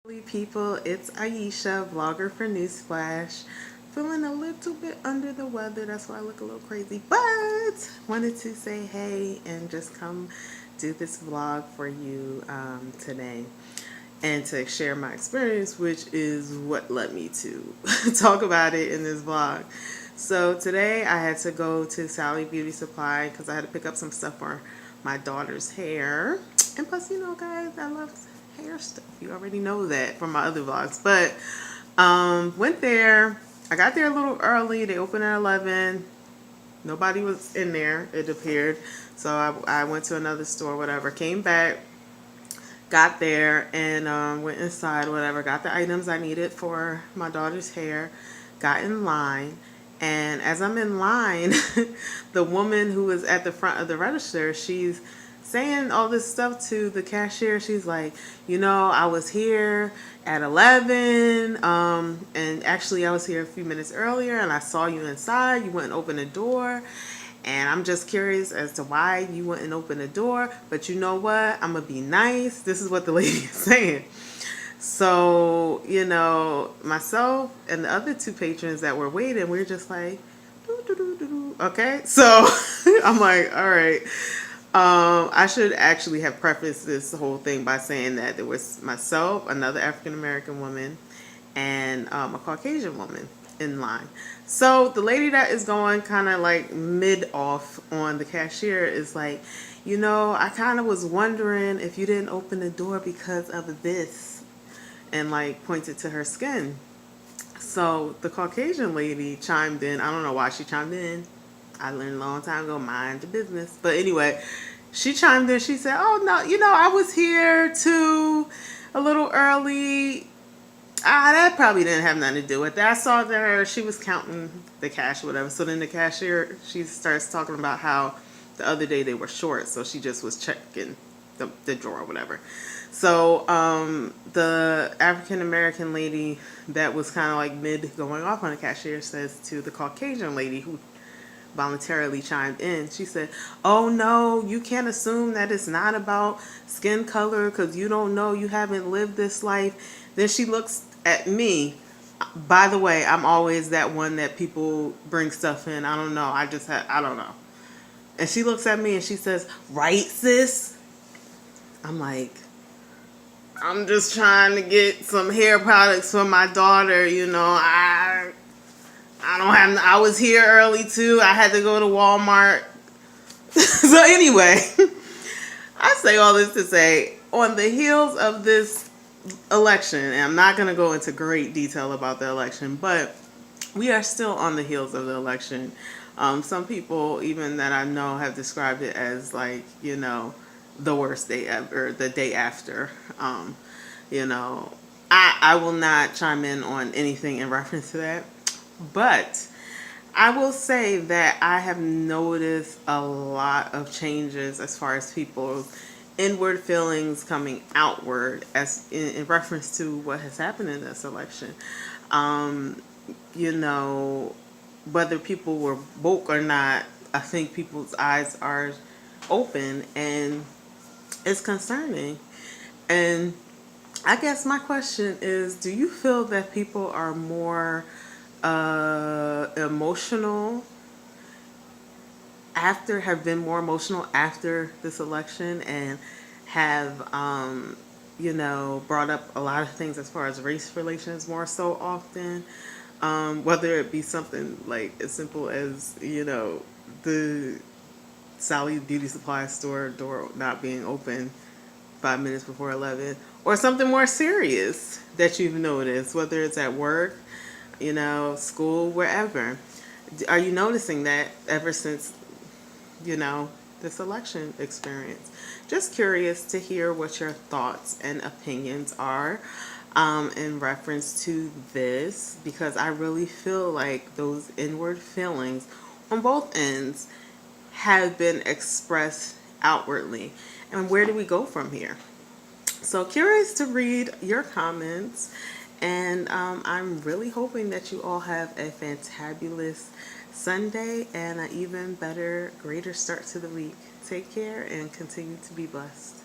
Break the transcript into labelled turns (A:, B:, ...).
A: Hey people, it's Aisha, vlogger for Newsflash. Feeling a little bit under the weather, that's why I look a little crazy, but wanted to say hey and just come do this vlog for you today and to share my experience, which is what led me to talk about it in this vlog. So today I had to go to Sally Beauty Supply because I had to pick up some stuff for my daughter's hair. And plus, you know, guys, I love hair stuff. You already know that from my other vlogs. But went there. I got there a little early. They opened at 11. Nobody was in there, it appeared. So I went to another store, whatever. Came back, got there, and went inside, whatever. Got the items I needed for my daughter's hair. Got in line. And as I'm in line, the woman who was at the front of the register, she's saying all this stuff to the cashier. She's like, you know, I was here at 11, and actually I was here a few minutes earlier, and I saw you inside. You went and opened the door, and I'm just curious as to why you wouldn't open the door. But you know what? I'm gonna be nice. This is what the lady is saying. So, you know, myself and the other two patrons that were waiting, we were just like, doo, doo, doo, doo, doo. Okay. So I'm like, all right. I should actually have prefaced this whole thing by saying that there was myself, another African American woman, and a Caucasian woman in line. So the lady that is going kind of like mid off on the cashier is like, you know, I kind of was wondering if you didn't open the door because of this, and like pointed to her skin. So the Caucasian lady chimed in. I don't know why she chimed in. I learned a long time ago, mind the business. But anyway, she chimed in. She said, oh, no, you know, I was here too a little early. That probably didn't have nothing to do with that. I saw that she was counting the cash or whatever. So then the cashier, she starts talking about how the other day they were short. So she just was checking the drawer or whatever. So the African American lady that was kind of like mid going off on the cashier says to the Caucasian lady who voluntarily chimed in, she said, oh no, you can't assume that it's not about skin color because you don't know, you haven't lived this life. Then she looks at me. By the way, I'm always that one that people bring stuff in. I don't know. I don't know. And she looks at me and she says, right, sis? I'm like, I'm just trying to get some hair products for my daughter. You know, I don't have. I was here early too. I had to go to Walmart. So anyway, I say all this to say, on the heels of this election, and I'm not going to go into great detail about the election, but we are still on the heels of the election. Some people, even that I know, have described it as like, you know, the worst day ever, the day after. You know, I will not chime in on anything in reference to that, but I will say that I have noticed a lot of changes as far as people's inward feelings coming outward as in reference to what has happened in this election. Um, you know, whether people were woke or not, I think people's eyes are open, and it's concerning. And I guess my question is, do you feel that people are more emotional have been more emotional after this election, and have, you know, brought up a lot of things as far as race relations more so often? Whether it be something like as simple as, you know, the Sally Beauty Supply store door not being open 5 minutes before 11, or something more serious that you've noticed, whether it's at work, you know, school, wherever. Are you noticing that ever since, you know, this election experience? Just curious to hear what your thoughts and opinions are in reference to this, because I really feel like those inward feelings on both ends have been expressed outwardly. And where do we go from here? So curious to read your comments, and I'm really hoping that you all have a fantabulous Sunday and an even better, greater start to the week. Take care and continue to be blessed.